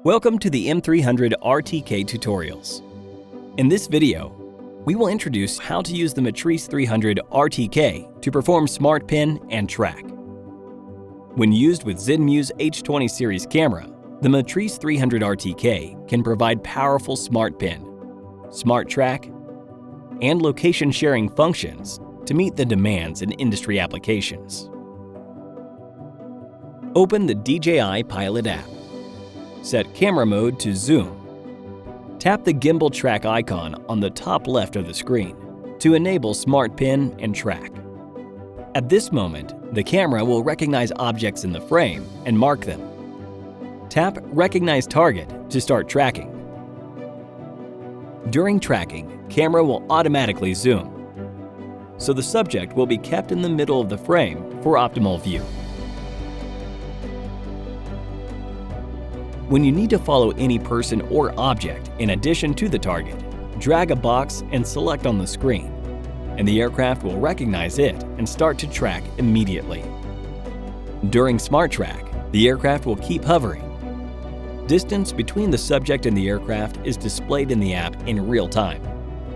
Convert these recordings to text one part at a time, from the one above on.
Welcome to the M300 RTK tutorials. In this video, we will introduce how to use the M300 RTK to perform smart pin and track. When used with Zenmuse H20 series camera, the M300 RTK can provide powerful smart pin, smart track, and location sharing functions to meet the demands in industry applications. Open the DJI Pilot app. Set camera mode to zoom. Tap the gimbal track icon on the top left of the screen to enable smart pin and track. At this moment, the camera will recognize objects in the frame and mark them. Tap Recognize Target to start tracking. During tracking, camera will automatically zoom, so the subject will be kept in the middle of the frame for optimal view. When you need to follow any person or object in addition to the target, drag a box and select on the screen, and the aircraft will recognize it and start to track immediately. During Smart Track, the aircraft will keep hovering. Distance between the subject and the aircraft is displayed in the app in real time,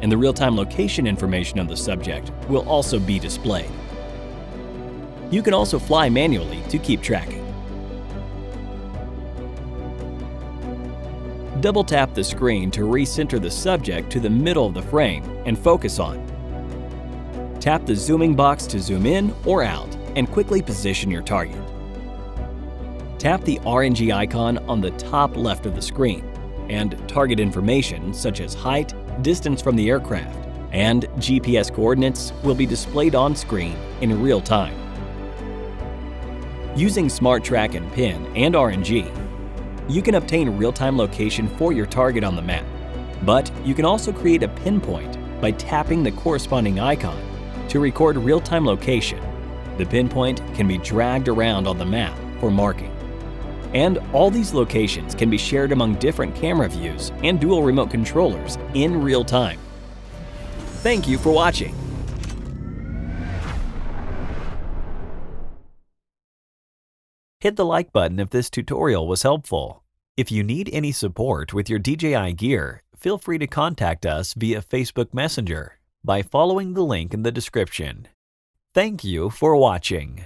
and the real-time location information of the subject will also be displayed. You can also fly manually to keep tracking. Double-tap the screen to recenter the subject to the middle of the frame and focus on. Tap the zooming box to zoom in or out and quickly position your target. Tap the RNG icon on the top left of the screen, and target information such as height, distance from the aircraft, and GPS coordinates will be displayed on screen in real time. Using Smart Track and Pin and RNG, you can obtain real-time location for your target on the map, but you can also create a pinpoint by tapping the corresponding icon to record real-time location. The pinpoint can be dragged around on the map for marking. And all these locations can be shared among different camera views and dual remote controllers in real time. Thank you for watching. Hit the like button if this tutorial was helpful. If you need any support with your DJI gear, feel free to contact us via Facebook Messenger by following the link in the description. Thank you for watching.